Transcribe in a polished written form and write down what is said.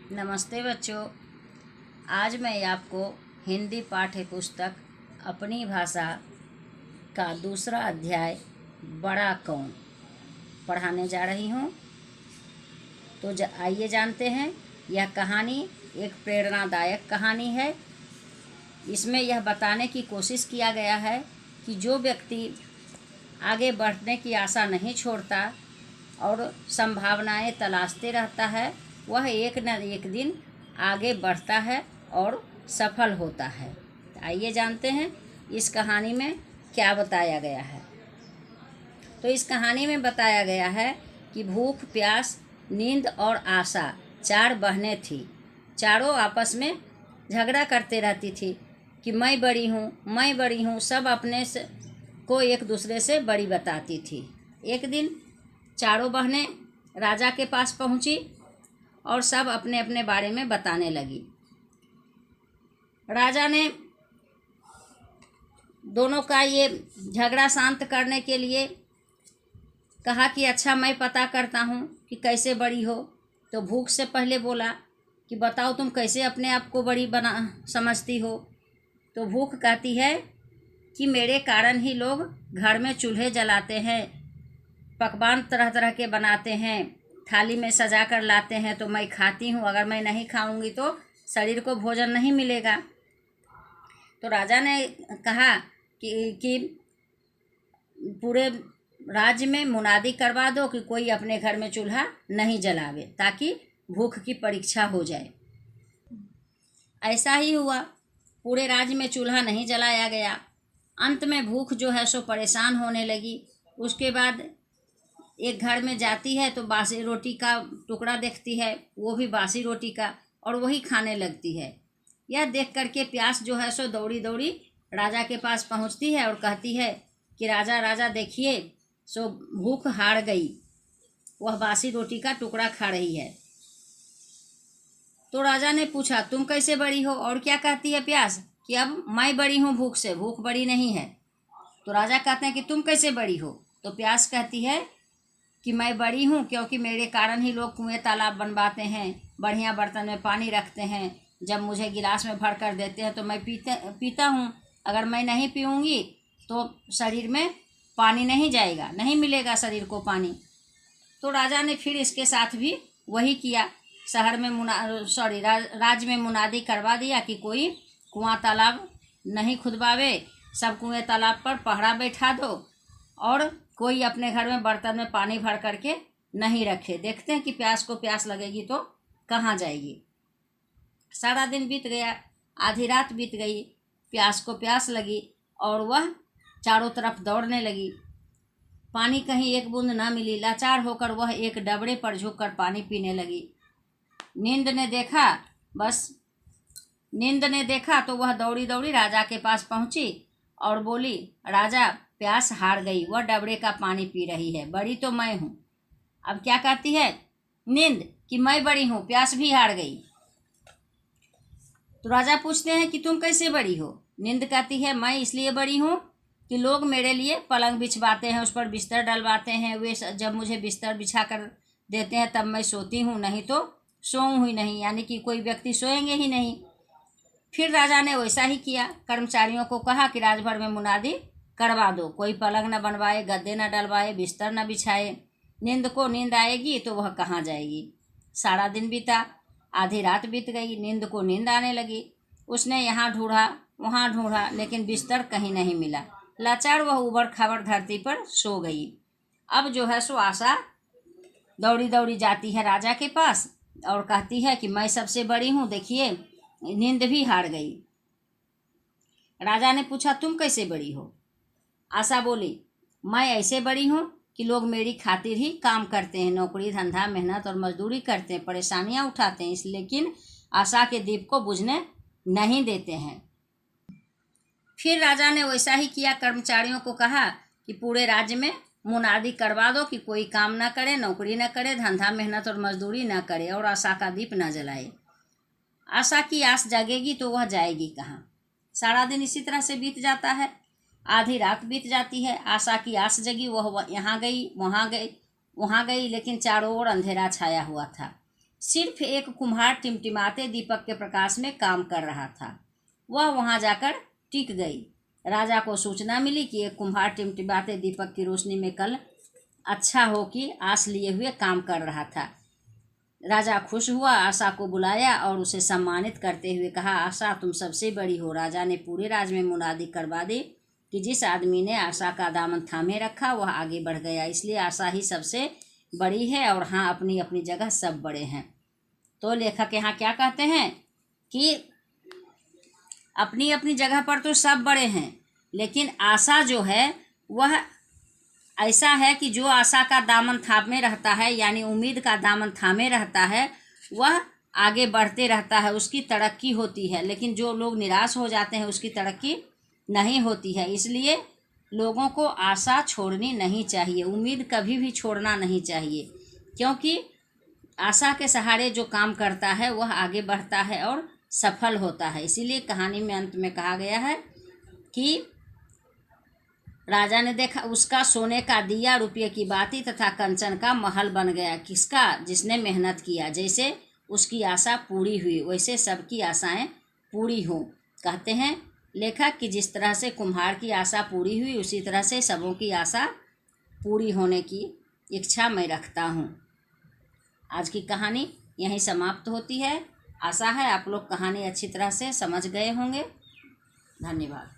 नमस्ते बच्चों। आज मैं आपको हिंदी पाठ्य पुस्तक अपनी भाषा का दूसरा अध्याय बड़ा कौन पढ़ाने जा रही हूँ। तो आइए जानते हैं। यह कहानी एक प्रेरणादायक कहानी है। इसमें यह बताने की कोशिश किया गया है कि जो व्यक्ति आगे बढ़ने की आशा नहीं छोड़ता और संभावनाएं तलाशते रहता है, वह एक न एक दिन आगे बढ़ता है और सफल होता है। आइए जानते हैं इस कहानी में क्या बताया गया है। तो इस कहानी में बताया गया है कि भूख, प्यास, नींद और आशा 4 बहनें थीं। चारों आपस में झगड़ा करते रहती थी कि मैं बड़ी हूँ, मैं बड़ी हूँ। सब अपने को एक दूसरे से बड़ी बताती थी। एक दिन चारों बहनें राजा के पास पहुंची और सब अपने अपने बारे में बताने लगी। राजा ने दोनों का ये झगड़ा शांत करने के लिए कहा कि अच्छा, मैं पता करता हूँ कि कैसे बड़ी हो। तो भूख से पहले बोला कि बताओ तुम कैसे अपने आप को बड़ी बना समझती हो। तो भूख कहती है कि मेरे कारण ही लोग घर में चूल्हे जलाते हैं, पकवान तरह तरह के बनाते हैं, थाली में सजा कर लाते हैं तो मैं खाती हूँ। अगर मैं नहीं खाऊंगी तो शरीर को भोजन नहीं मिलेगा। तो राजा ने कहा कि पूरे राज्य में मुनादी करवा दो कि कोई अपने घर में चूल्हा नहीं जलावे, ताकि भूख की परीक्षा हो जाए। ऐसा ही हुआ। पूरे राज्य में चूल्हा नहीं जलाया गया। अंत में भूख जो है सो परेशान होने लगी। उसके बाद एक घर में जाती है तो बासी रोटी का टुकड़ा देखती है, वो भी बासी रोटी का, और वही खाने लगती है। यह देख करके प्यास जो है सो दौड़ी दौड़ी राजा के पास पहुंचती है और कहती है कि राजा राजा देखिए, सो भूख हार गई, वह बासी रोटी का टुकड़ा खा रही है। तो राजा ने पूछा तुम कैसे बड़ी हो। और क्या कहती है प्यास कि अब मैं बड़ी हूँ भूख से, भूख बड़ी नहीं है। तो राजा कहते हैं कि तुम कैसे बड़ी हो। तो प्यास कहती है कि मैं बड़ी हूँ क्योंकि मेरे कारण ही लोग कुएं तालाब बनवाते हैं, बढ़िया बर्तन में पानी रखते हैं, जब मुझे गिलास में भर कर देते हैं तो मैं पीता हूँ। अगर मैं नहीं पीऊँगी तो शरीर में पानी नहीं जाएगा, नहीं मिलेगा शरीर को पानी। तो राजा ने फिर इसके साथ भी वही किया। शहर में राज्य में मुनादी करवा दिया कि कोई कुआं तालाब नहीं खुदवावे, सब कुएं तालाब पर पहरा बैठा दो और कोई अपने घर में बर्तन में पानी भर करके नहीं रखे। देखते हैं कि प्यास को प्यास लगेगी तो कहाँ जाएगी। सारा दिन बीत गया, आधी रात बीत गई, प्यास को प्यास लगी और वह चारों तरफ दौड़ने लगी। पानी कहीं एक बूंद न मिली। लाचार होकर वह एक डबरे पर झुककर पानी पीने लगी। नींद ने देखा तो वह दौड़ी दौड़ी राजा के पास पहुंची और बोली, राजा प्यास हार गई, वह डबरे का पानी पी रही है, बड़ी तो मैं हूँ। अब क्या कहती है नींद कि मैं बड़ी हूँ, प्यास भी हार गई। तो राजा पूछते हैं कि तुम कैसे बड़ी हो। नींद कहती है मैं इसलिए बड़ी हूँ कि लोग मेरे लिए पलंग बिछवाते हैं, उस पर बिस्तर डलवाते हैं। वे जब मुझे बिस्तर बिछा कर देते हैं तब मैं सोती हूँ, नहीं तो सोऊं ही नहीं, यानी कि कोई व्यक्ति सोएंगे ही नहीं। फिर राजा ने वैसा ही किया। कर्मचारियों को कहा कि राजभर में मुनादी करवा दो, कोई पलंग न बनवाए, गद्दे न डलवाए, बिस्तर न बिछाए। नींद को नींद आएगी तो वह कहाँ जाएगी। सारा दिन बीता, आधी रात बीत गई, नींद को नींद आने लगी। उसने यहाँ ढूंढा वहाँ ढूंढा, लेकिन बिस्तर कहीं नहीं मिला। लाचार वह उबड़ खाबड़ धरती पर सो गई। अब जो है सो आशा दौड़ी दौड़ी जाती है राजा के पास और कहती है कि मैं सबसे बड़ी हूँ, देखिए नींद भी हार गई। राजा ने पूछा तुम कैसे बड़ी हो। आशा बोली मैं ऐसे बड़ी हूँ कि लोग मेरी खातिर ही काम करते हैं, नौकरी धंधा मेहनत और मजदूरी करते हैं, परेशानियाँ उठाते हैं, लेकिन आशा के दीप को बुझने नहीं देते हैं। फिर राजा ने वैसा ही किया। कर्मचारियों को कहा कि पूरे राज्य में मुनादी करवा दो कि कोई काम ना करे, नौकरी ना करे, धंधा मेहनत और मजदूरी ना करे और आशा का दीप ना जलाए। आशा की आस जगेगी तो वह जाएगी कहाँ। सारा दिन इसी तरह से बीत जाता है, आधी रात बीत जाती है। आशा की आस जगी, वह यहाँ गई वहाँ गई, लेकिन चारों ओर अंधेरा छाया हुआ था। सिर्फ एक कुम्हार टिमटिमाते दीपक के प्रकाश में काम कर रहा था। वह वहां जाकर टिक गई। राजा को सूचना मिली कि एक कुम्हार टिमटिमाते दीपक की रोशनी में कल अच्छा हो की आस लिए हुए काम कर रहा था। राजा खुश हुआ, आशा को बुलाया और उसे सम्मानित करते हुए कहा, आशा तुम सबसे बड़ी हो। राजा ने पूरे राज्य में मुनादी करवा दी कि जिस आदमी ने आशा का दामन थामे रखा वह आगे बढ़ गया, इसलिए आशा ही सबसे बड़ी है। और हाँ, अपनी अपनी जगह सब बड़े हैं। तो लेखक यहाँ क्या कहते हैं कि अपनी अपनी जगह पर तो सब बड़े हैं, लेकिन आशा जो है वह ऐसा है कि जो आशा का दामन थामे रहता है, यानी उम्मीद का दामन थामे रहता है, वह आगे बढ़ते रहता है, उसकी तरक्की होती है। लेकिन जो लोग निराश हो जाते हैं उसकी तरक्की नहीं होती है। इसलिए लोगों को आशा छोड़नी नहीं चाहिए, उम्मीद कभी भी छोड़ना नहीं चाहिए, क्योंकि आशा के सहारे जो काम करता है वह आगे बढ़ता है और सफल होता है। इसीलिए कहानी में अंत में कहा गया है कि राजा ने देखा उसका सोने का दिया, रुपये की बाती तथा कंचन का महल बन गया। किसका? जिसने मेहनत किया। जैसे उसकी आशा पूरी हुई वैसे सबकी आशाएं पूरी हों। कहते हैं लेखक कि जिस तरह से कुम्हार की आशा पूरी हुई उसी तरह से सबों की आशा पूरी होने की इच्छा मैं रखता हूँ। आज की कहानी यहीं समाप्त होती है। आशा है आप लोग कहानी अच्छी तरह से समझ गए होंगे। धन्यवाद।